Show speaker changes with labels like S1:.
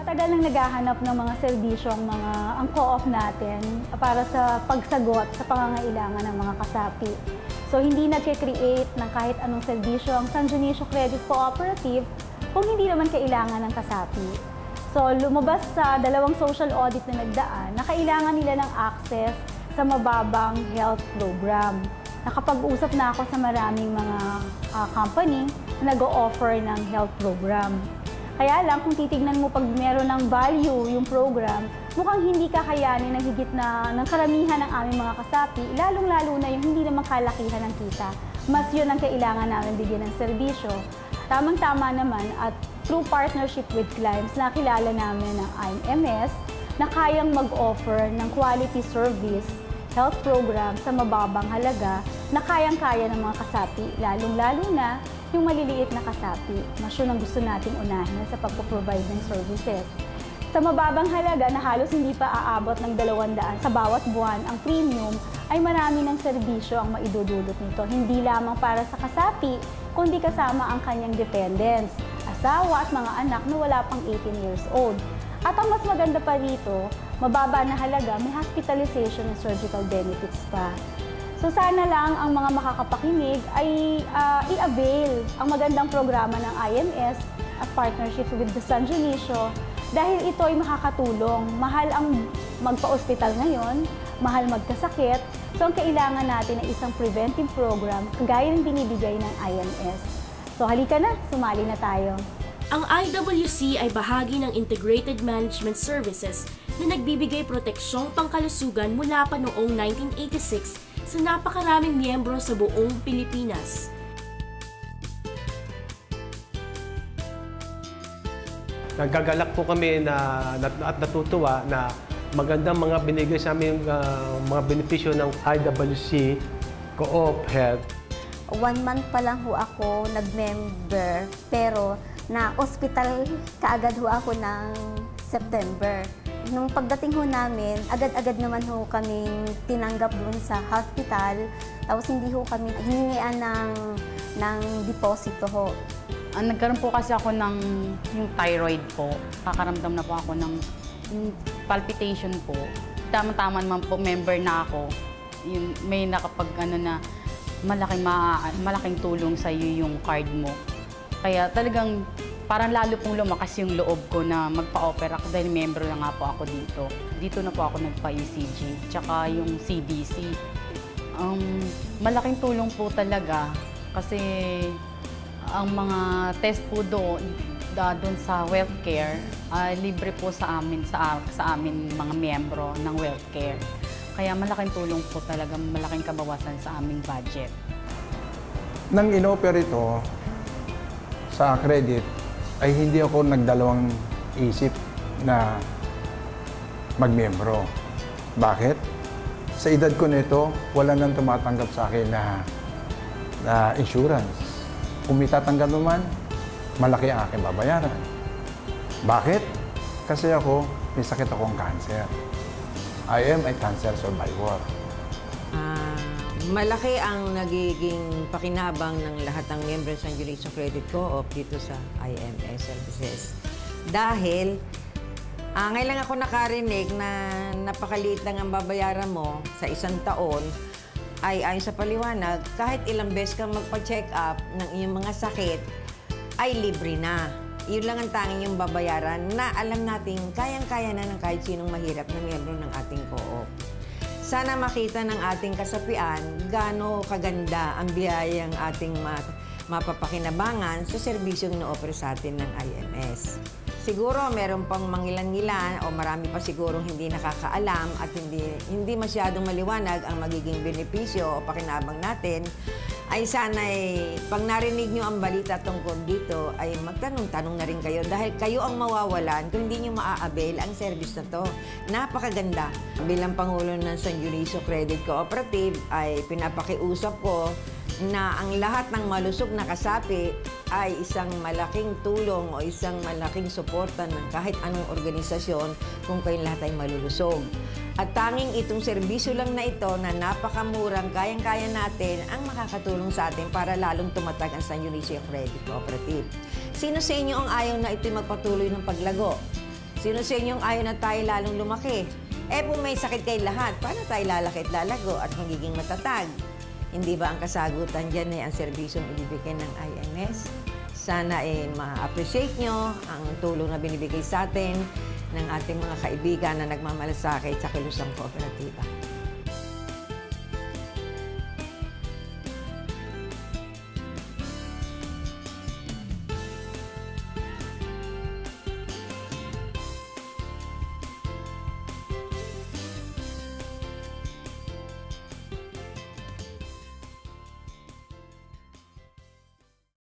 S1: Matagal nang naghahanap ng mga serbisyo ang co-op natin para sa pagsagot sa pangangailangan ng mga kasapi. So hindi nagke-create ng kahit anong serbisyo ang San Dionisio Credit Cooperative kung hindi naman kailangan ng kasapi. So lumabas sa dalawang social audit na nagdaan na kailangan nila ng access sa mababang health program. Nakapag-usap na ako sa maraming mga company na nag-o-offer ng health program. Kaya lang, kung titignan mo pag meron ng value yung program, mukhang hindi kakayanin ng higit na ng karamihan ng aming mga kasapi, lalong-lalo na yung hindi naman kalakihan ng kita. Mas yun ang kailangan namin bigyan ng serbisyo. Tamang-tama naman at through partnership with clients, nakilala namin ng IMS na kayang mag-offer ng quality service health program sa mababang halaga na kayang-kaya ng mga kasapi, lalong-lalo na yung maliliit na kasapi. Mas yun ang gusto nating unahin sa pagpo-provide ng services. Sa mababang halaga na halos hindi pa aabot ng 200 sa bawat buwan, ang premium ay marami ng serbisyo ang maidudulot nito. Hindi lamang para sa kasapi, kundi kasama ang kanyang dependents, asawa at mga anak na wala pang 18 years old. At ang mas maganda pa rito, mababa na halaga, may hospitalization and surgical benefits pa. So sana lang ang mga makakapakinig ay i-avail ang magandang programa ng IMS at partnership with the San Dionisio dahil ito ay makakatulong. Mahal ang magpa-ospital ngayon, mahal magkasakit, so ang kailangan natin ay isang preventive program kagaya ng binibigay ng IMS. So halika na, sumali na tayo.
S2: Ang IWC ay bahagi ng Integrated Management Services na nagbibigay proteksyong pangkalusugan mula pa noong 1986 sa napakaraming miyembro sa buong Pilipinas.
S3: Nagagalak po kami at natutuwa na magandang mga binigay sa amin mga benepisyo ng IWC Co-op Health.
S4: 1 month pa lang ho ako nag-member, pero na-hospital kaagad ho ako ng September. Nung pagdating ho namin, agad-agad naman ho kaming tinanggap doon sa hospital. Tapos hindi ho kami hiningian ng deposito ho.
S5: Nagkaroon po kasi ako ng yung thyroid po. Kakaramdam na po ako ng palpitation po. Tama-tama naman po, member na ako. Yun, may nakapag na malaking tulong sa iyo yung card mo. Kaya talagang parang lalo pong lumakas yung loob ko na magpa-opera ako dahil member na nga po ako dito. Dito na po ako nagpa-ECG, tsaka yung CBC. Malaking tulong po talaga kasi ang mga test po doon sa WellCare, libre po sa amin mga miyembro ng WellCare. Kaya malaking tulong po talaga, malaking kabawasan sa aming budget.
S6: Nang in-offer ito sa credit, ay hindi ako nagdalawang isip na magmiyembro. Bakit? Sa edad ko nito, wala nang tumatanggap sa akin na insurance. Kung may tatanggap naman, malaki ang aking babayaran. Bakit? Kasi may sakit akong cancer. I am a cancer survivor.
S7: Malaki ang nagiging pakinabang ng lahat ng miyembro ng San Dionisio Credit Co-op dito sa IMS Services. Dahil, ngayon lang ako nakarinig na napakaliit lang ang babayaran mo sa 1 taon, ay ayon sa paliwanag, kahit ilang beses kang magpa-check up ng iyong mga sakit, ay libre na. Yun lang ang tanging yung babayaran na alam natin kayang-kaya na ng kahit sinong mahirap na miyembro ng ating co-op. Sana makita ng ating kasapian gaano kaganda ang biyayang ating mapapakinabangan sa serbisyong ino-offer sa atin ng IMS. Siguro meron pang mangilan-ngilan o marami pa sigurong hindi nakakaalam at hindi masyadong maliwanag ang magiging benepisyo o pakinabang natin, ay sana'y pag narinig nyo ang balita tungkol dito ay magtanong-tanong na rin kayo dahil kayo ang mawawalan kung hindi nyo maa-avail ang service na to. Napakaganda. Bilang Pangulo ng San Dionisio Credit Cooperative ay pinapakiusap ko na ang lahat ng malusog na kasapi ay isang malaking tulong o isang malaking suporta ng kahit anong organisasyon kung kayong lahat ay malulusog. At tanging itong serbisyo lang na ito na napakamurang kayang-kaya natin ang makakatulong sa atin para lalong tumatag ang San Dionisio Credit Cooperative. Sino sa inyo ang ayaw na ito'y magpatuloy ng paglago? Sino sa inyong ayaw na tayo lalong lumaki? Kung may sakit kayo lahat, paano tayo lalaki at lalago at magiging matatag? Hindi ba ang kasagutan dyan ay ang serbisyong ibibigay ng IMS? Sana ma-appreciate nyo ang tulong na binibigay sa atin ng ating mga kaibigan na nagmamalasakit sa kilusang kooperatiba.